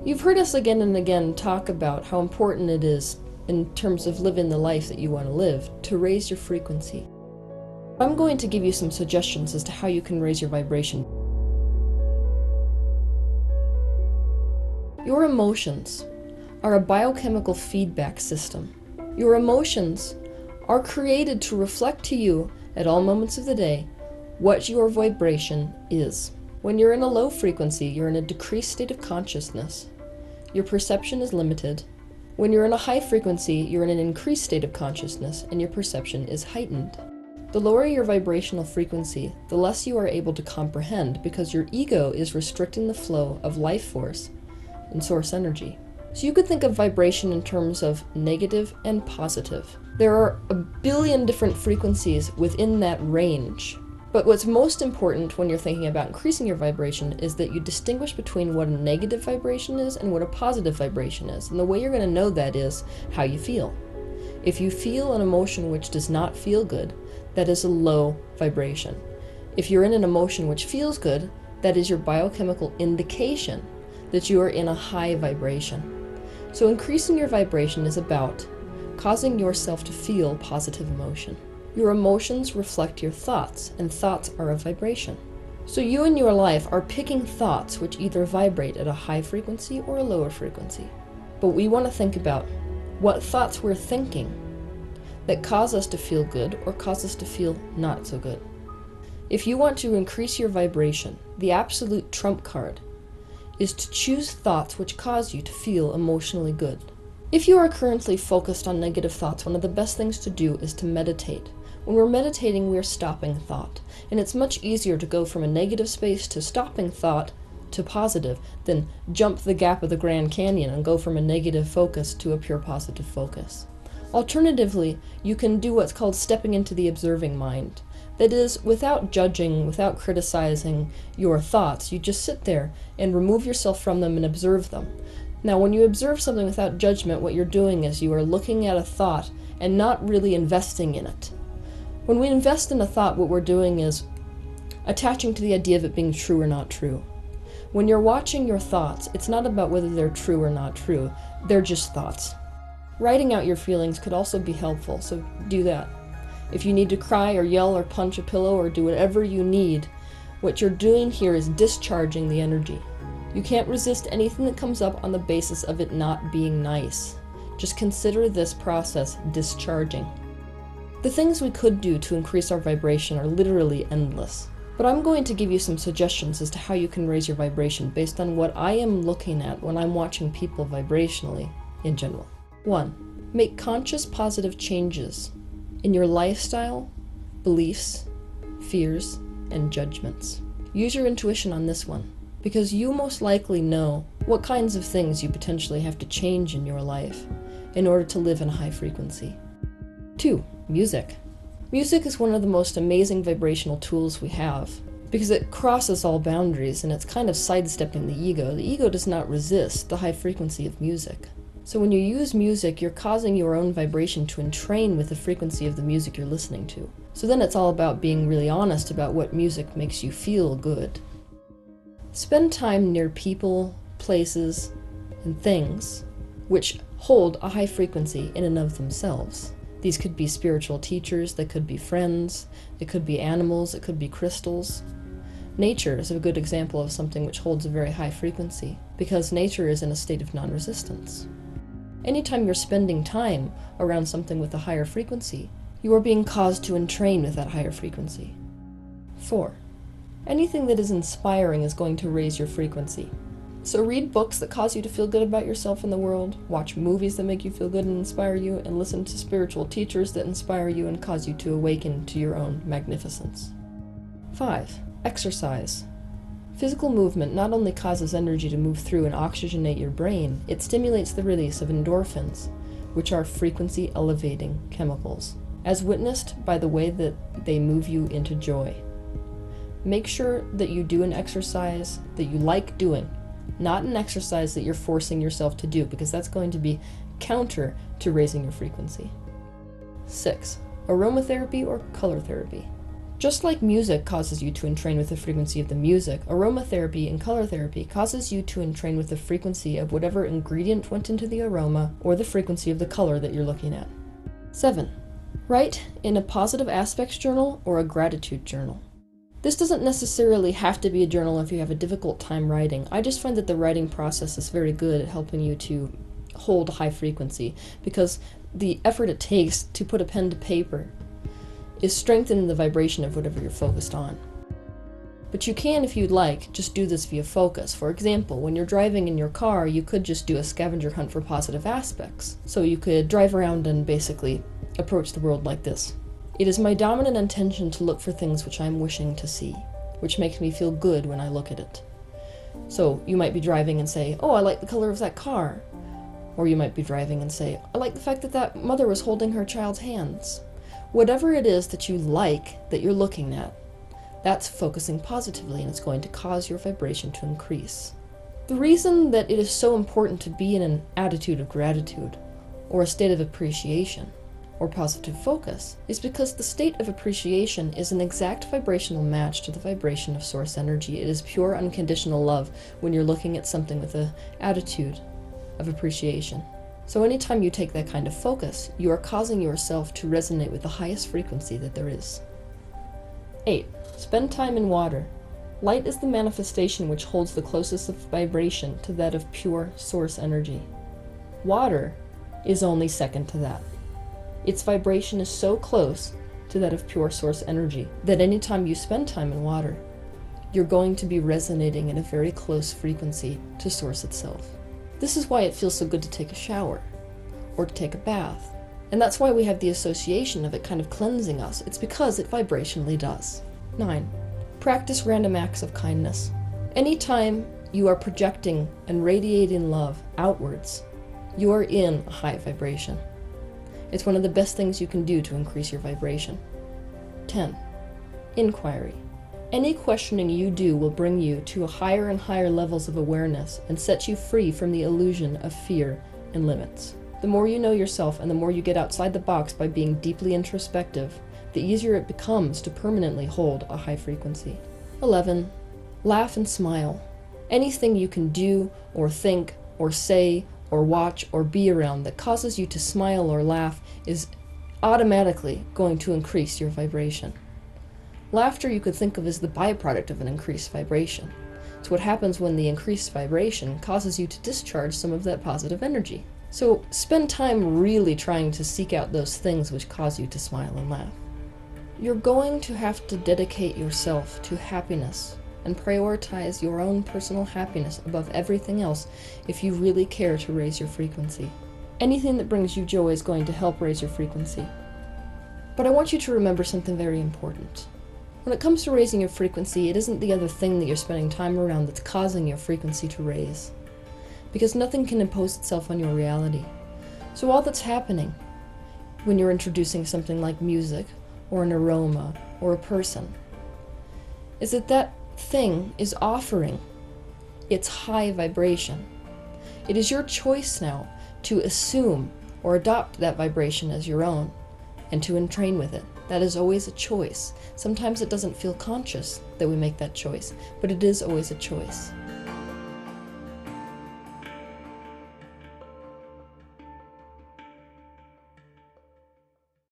You've heard us again and again talk about how important it is, in terms of living the life that you want to live, to raise your frequency. I'm going to give you some suggestions as to how you can raise your vibration. Your emotions are a biochemical feedback system. Your emotions are created to reflect to you at all moments of the day what your vibration is. When you're in a low frequency, you're in a decreased state of consciousness. Your perception is limited. When you're in a high frequency, you're in an increased state of consciousness and your perception is heightened. The lower your vibrational frequency, the less you are able to comprehend because your ego is restricting the flow of life force and source energy. So you could think of vibration in terms of negative and positive. There are a billion different frequencies within that range. But what's most important when you're thinking about increasing your vibration is that you distinguish between what a negative vibration is and what a positive vibration is. And the way you're going to know that is how you feel. If you feel an emotion which does not feel good, that is a low vibration. If you're in an emotion which feels good, that is your biochemical indication that you are in a high vibration. So increasing your vibration is about causing yourself to feel positive emotion. Your emotions reflect your thoughts, and thoughts are a vibration. So you in your life are picking thoughts which either vibrate at a high frequency or a lower frequency. But we want to think about what thoughts we're thinking that cause us to feel good or cause us to feel not so good. If you want to increase your vibration, the absolute trump card is to choose thoughts which cause you to feel emotionally good. If you are currently focused on negative thoughts, one of the best things to do is to meditate. When we're meditating, we're stopping thought. And it's much easier to go from a negative space to stopping thought to positive than jump the gap of the Grand Canyon and go from a negative focus to a pure positive focus. Alternatively, you can do what's called stepping into the observing mind. That is, without judging, without criticizing your thoughts, you just sit there and remove yourself from them and observe them. Now, when you observe something without judgment, what you're doing is you are looking at a thought and not really investing in it. When we invest in a thought, what we're doing is attaching to the idea of it being true or not true. When you're watching your thoughts, it's not about whether they're true or not true. They're just thoughts. Writing out your feelings could also be helpful, so do that. If you need to cry or yell or punch a pillow or do whatever you need, what you're doing here is discharging the energy. You can't resist anything that comes up on the basis of it not being nice. Just consider this process discharging. The things we could do to increase our vibration are literally endless. But I'm going to give you some suggestions as to how you can raise your vibration based on what I am looking at when I'm watching people vibrationally in general. 1. Make conscious positive changes in your lifestyle, beliefs, fears, and judgments. Use your intuition on this one, because you most likely know what kinds of things you potentially have to change in your life in order to live in a high frequency. 2. Music. Music is one of the most amazing vibrational tools we have because it crosses all boundaries and it's kind of sidestepping the ego. The ego does not resist the high frequency of music. So when you use music, you're causing your own vibration to entrain with the frequency of the music you're listening to. So then it's all about being really honest about what music makes you feel good. Spend time near people, places, and things which hold a high frequency in and of themselves. These could be spiritual teachers, they could be friends, it could be animals, it could be crystals. Nature is a good example of something which holds a very high frequency, because nature is in a state of non-resistance. Anytime you're spending time around something with a higher frequency, you are being caused to entrain with that higher frequency. 4. Anything that is inspiring is going to raise your frequency. So read books that cause you to feel good about yourself and the world, watch movies that make you feel good and inspire you, and listen to spiritual teachers that inspire you and cause you to awaken to your own magnificence. 5. Exercise. Physical movement not only causes energy to move through and oxygenate your brain, it stimulates the release of endorphins, which are frequency elevating chemicals, as witnessed by the way that they move you into joy. Make sure that you do an exercise that you like doing, not an exercise that you're forcing yourself to do, because that's going to be counter to raising your frequency. 6. Aromatherapy or color therapy. Just like music causes you to entrain with the frequency of the music, aromatherapy and color therapy causes you to entrain with the frequency of whatever ingredient went into the aroma or the frequency of the color that you're looking at. 7. Write in a positive aspects journal or a gratitude journal. This doesn't necessarily have to be a journal if you have a difficult time writing. I just find that the writing process is very good at helping you to hold high frequency, because the effort it takes to put a pen to paper is strengthening the vibration of whatever you're focused on. But you can, if you'd like, just do this via focus. For example, when you're driving in your car, you could just do a scavenger hunt for positive aspects. So you could drive around and basically approach the world like this. It is my dominant intention to look for things which I'm wishing to see, which makes me feel good when I look at it. So you might be driving and say, oh, I like the color of that car. Or you might be driving and say, I like the fact that that mother was holding her child's hands. Whatever it is that you like, that you're looking at, that's focusing positively, and it's going to cause your vibration to increase. The reason that it is so important to be in an attitude of gratitude, or a state of appreciation, or positive focus, is because the state of appreciation is an exact vibrational match to the vibration of source energy. It is pure unconditional love when you're looking at something with an attitude of appreciation. So anytime you take that kind of focus, you are causing yourself to resonate with the highest frequency that there is. 8. Spend time in water. Light is the manifestation which holds the closest of vibration to that of pure source energy. Water is only second to that. Its vibration is so close to that of pure source energy that anytime you spend time in water, you're going to be resonating in a very close frequency to source itself. This is why it feels so good to take a shower or to take a bath. And that's why we have the association of it kind of cleansing us. It's because it vibrationally does. 9. Practice random acts of kindness. Anytime you are projecting and radiating love outwards, you are in a high vibration. It's one of the best things you can do to increase your vibration. 10. Inquiry. Any questioning you do will bring you to higher and higher levels of awareness and set you free from the illusion of fear and limits. The more you know yourself and the more you get outside the box by being deeply introspective, the easier it becomes to permanently hold a high frequency. 11. Laugh and smile. Anything you can do or think or say or watch or be around that causes you to smile or laugh is automatically going to increase your vibration. Laughter you could think of as the byproduct of an increased vibration. It's what happens when the increased vibration causes you to discharge some of that positive energy. So spend time really trying to seek out those things which cause you to smile and laugh. You're going to have to dedicate yourself to happiness and prioritize your own personal happiness above everything else if you really care to raise your frequency. Anything that brings you joy is going to help raise your frequency. But I want you to remember something very important. When it comes to raising your frequency, it isn't the other thing that you're spending time around that's causing your frequency to raise. Because nothing can impose itself on your reality. So all that's happening when you're introducing something like music, or an aroma, or a person, is that that thing is offering its high vibration. It is your choice now to assume or adopt that vibration as your own, and to entrain with it. That is always a choice. Sometimes it doesn't feel conscious that we make that choice, but it is always a choice.